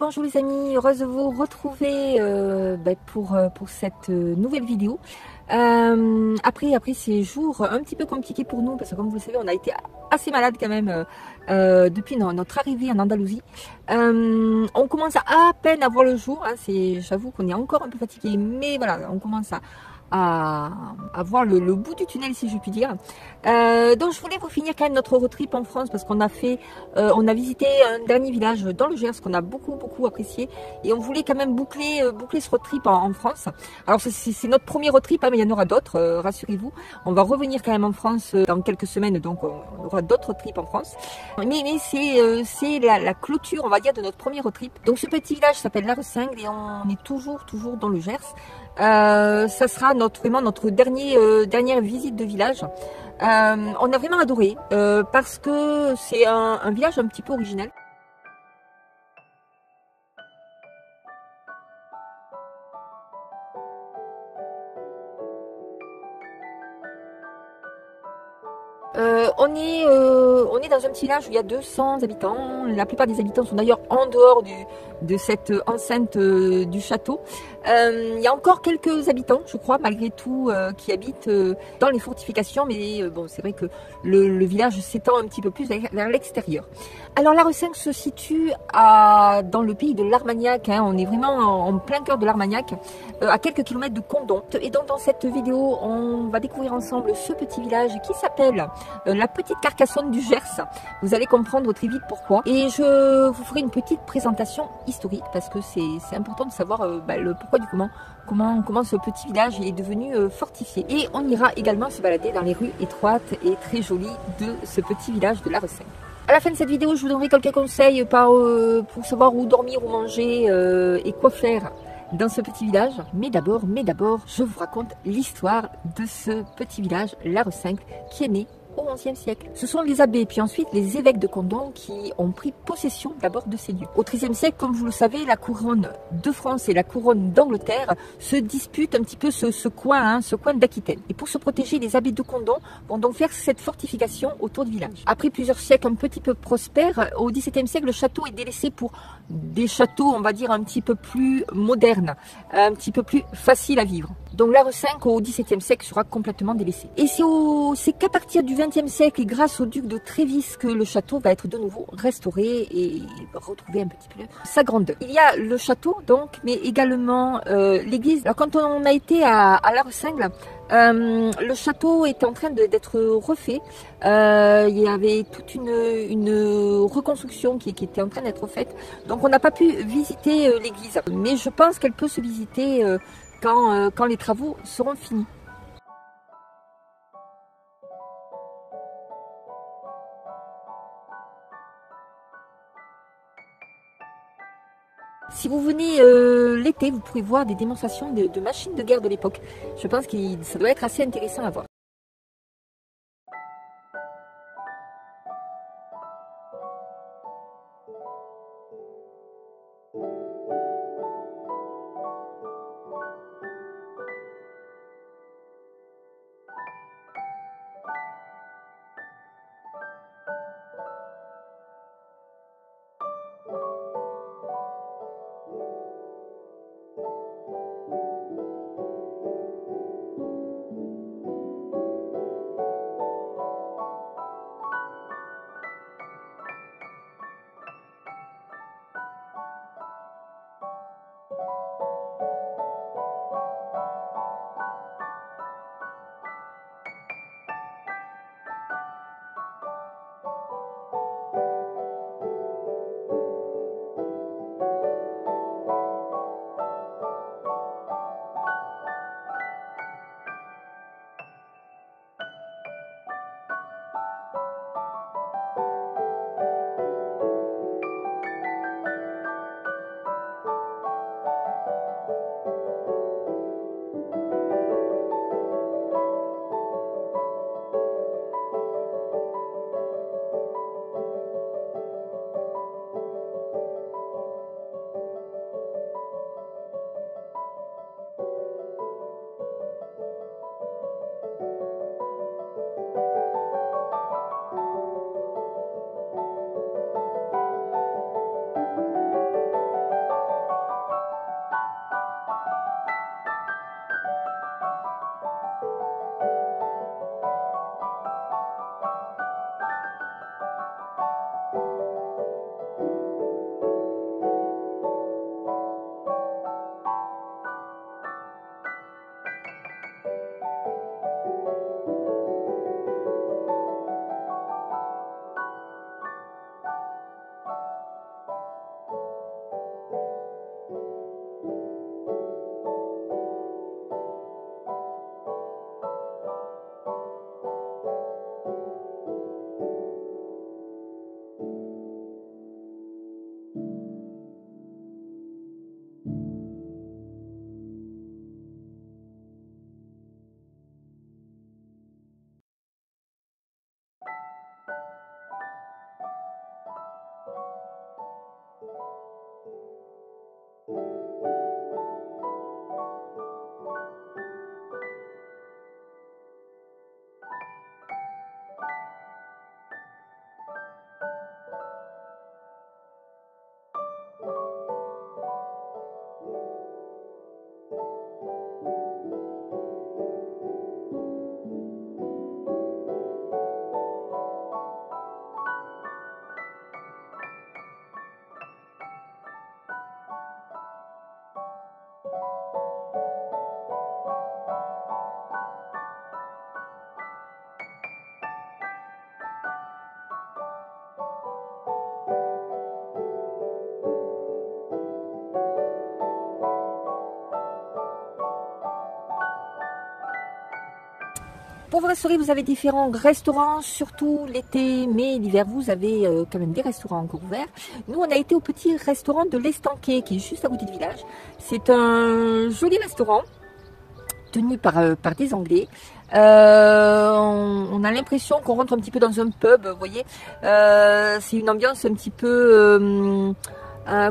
bonjour les amis, heureuse de vous retrouver pour cette nouvelle vidéo. Après ces jours un petit peu compliqués pour nous, parce que comme vous le savez, on a été assez malade quand même depuis notre arrivée en Andalousie. On commence à peine à voir le jour, hein, j'avoue qu'on est encore un peu fatigué, mais voilà, on commence à voir le bout du tunnel, si je puis dire. Donc je voulais vous finir quand même notre road trip en France, parce qu'on a fait, on a visité un dernier village dans le Gers qu'on a beaucoup apprécié, et on voulait quand même boucler ce road trip en France. Alors c'est notre premier road trip, hein, mais il y en aura d'autres, rassurez-vous. On va revenir quand même en France dans quelques semaines, donc on aura d'autres road trips en France. Mais c'est la clôture, on va dire, de notre premier road trip. Donc ce petit village s'appelle Larressingle et on est toujours dans le Gers. Ça sera vraiment notre dernière visite de village. On a vraiment adoré parce que c'est un village un petit peu original. On est dans un petit village où il y a 200 habitants. La plupart des habitants sont d'ailleurs en dehors de cette enceinte du château. Il y a encore quelques habitants, je crois, malgré tout, qui habitent dans les fortifications. Mais bon, c'est vrai que le village s'étend un petit peu plus vers l'extérieur. Alors Larressingle se situe dans le pays de l'Armagnac, hein. On est vraiment en plein cœur de l'Armagnac, à quelques kilomètres de Condom. Et donc dans cette vidéo, on va découvrir ensemble ce petit village qui s'appelle la petite Carcassonne du Gers. Vous allez comprendre très vite pourquoi. Et je vous ferai une petite présentation historique, parce que c'est important de savoir le pourquoi du comment ce petit village est devenu fortifié. Et on ira également se balader dans les rues étroites et très jolies de ce petit village de Larressingle. À la fin de cette vidéo, je vous donnerai quelques conseils pour savoir où dormir, où manger et quoi faire dans ce petit village. Mais d'abord, je vous raconte l'histoire de ce petit village, Larressingle, qui est né au XIe siècle. Ce sont les abbés, puis ensuite les évêques de Condom qui ont pris possession d'abord de ces lieux. Au XIIIe siècle, comme vous le savez, la couronne de France et la couronne d'Angleterre se disputent un petit peu ce coin d'Aquitaine. Et pour se protéger, les abbés de Condom vont donc faire cette fortification autour du village. Après plusieurs siècles un petit peu prospères, au XVIIe siècle, le château est délaissé pour des châteaux, on va dire, un petit peu plus modernes, un petit peu plus faciles à vivre. Donc Larressingle au XVIIe siècle sera complètement délaissé. Et c'est qu'à partir du XXe siècle et grâce au duc de Trévis que le château va être de nouveau restauré et retrouver un petit peu sa grandeur. Il y a le château donc, mais également l'église. Alors quand on a été à Larressingle, le château était en train d'être refait. Il y avait toute une reconstruction qui était en train d'être faite. Donc on n'a pas pu visiter l'église. Mais je pense qu'elle peut se visiter quand les travaux seront finis. Si vous venez l'été, vous pourrez voir des démonstrations de machines de guerre de l'époque. Je pense que ça doit être assez intéressant à voir. Pour vous restaurer, vous avez différents restaurants, surtout l'été, mais l'hiver, vous avez quand même des restaurants encore ouverts. Nous, on a été au petit restaurant de l'Estanquet, qui est juste à côté du village. C'est un joli restaurant, tenu par des Anglais. On a l'impression qu'on rentre un petit peu dans un pub, vous voyez. C'est une ambiance un petit peu...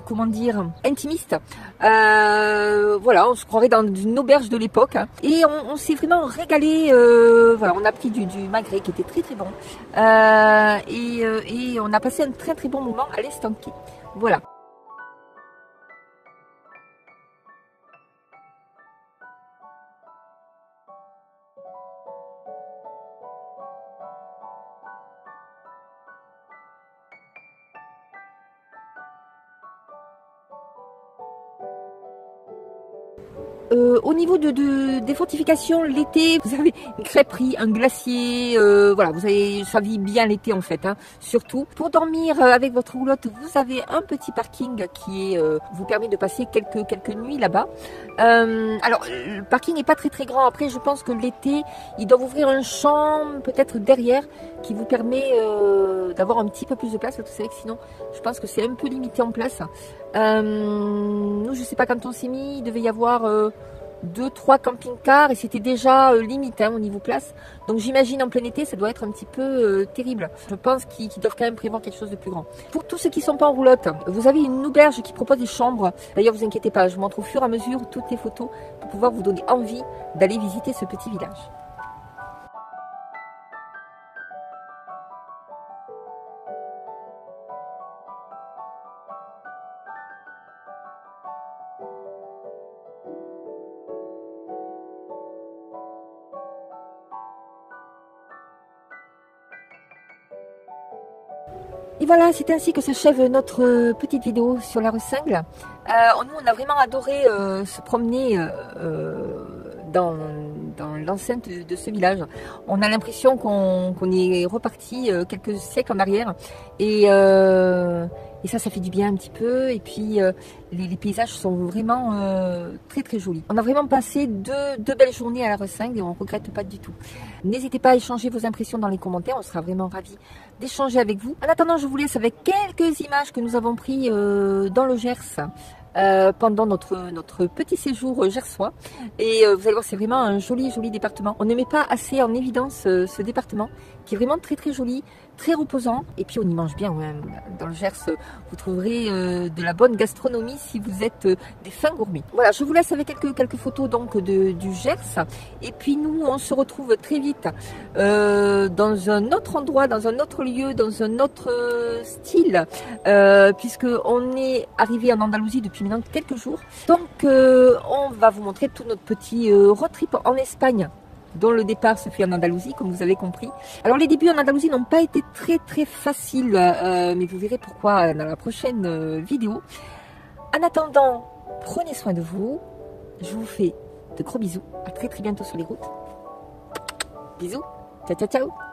comment dire, intimiste. Voilà, on se croirait dans une auberge de l'époque. Hein. Et on s'est vraiment régalé. Voilà, on a pris du magret qui était très très bon. Et on a passé un très très bon moment à l'Estanquet. Voilà. Au niveau des fortifications, l'été, vous avez une crêperie, un glacier, voilà, vous avez, ça vit bien l'été en fait, hein, surtout. Pour dormir avec votre roulotte, vous avez un petit parking qui vous permet de passer quelques nuits là-bas. Alors, le parking n'est pas très très grand. Après, je pense que l'été, ils doivent ouvrir un champ peut-être derrière qui vous permet d'avoir un petit peu plus de place. Parce que c'est vrai que sinon, je pense que c'est un peu limité en place. Nous, je sais pas, quand on s'est mis, il devait y avoir 2-3 camping-cars et c'était déjà limite hein, au niveau place. Donc j'imagine en plein été, ça doit être un petit peu terrible. Je pense qu'ils doivent quand même prévoir quelque chose de plus grand. Pour tous ceux qui ne sont pas en roulotte, vous avez une auberge qui propose des chambres. D'ailleurs, vous inquiétez pas, je vous montre au fur et à mesure toutes les photos pour pouvoir vous donner envie d'aller visiter ce petit village. Et voilà, c'est ainsi que s'achève notre petite vidéo sur la rue Singles. Nous, on a vraiment adoré se promener dans l'enceinte de ce village. On a l'impression qu'on est reparti quelques siècles en arrière. Et ça fait du bien un petit peu. Et puis, les paysages sont vraiment très très jolis. On a vraiment passé deux belles journées à la rue Singles et on ne regrette pas du tout. N'hésitez pas à échanger vos impressions dans les commentaires. On sera vraiment ravis d'échanger avec vous. En attendant, je vous laisse avec quelques images que nous avons prises dans le Gers. Pendant notre petit séjour gersois et vous allez voir, c'est vraiment un joli département. On ne met pas assez en évidence ce département qui est vraiment très très joli, très reposant, et puis on y mange bien. Ouais. Dans le Gers, vous trouverez de la bonne gastronomie si vous êtes des fins gourmets. Voilà, je vous laisse avec quelques photos donc du Gers, et puis nous on se retrouve très vite dans un autre endroit, dans un autre lieu, dans un autre style, puisque on est arrivé en Andalousie depuis maintenant quelques jours. Donc on va vous montrer tout notre petit road trip en Espagne, dont le départ se fait en Andalousie, comme vous avez compris. Alors les débuts en Andalousie n'ont pas été très très faciles, mais vous verrez pourquoi dans la prochaine vidéo. En attendant, prenez soin de vous. Je vous fais de gros bisous. À très très bientôt sur les routes. Bisous. Ciao ciao ciao.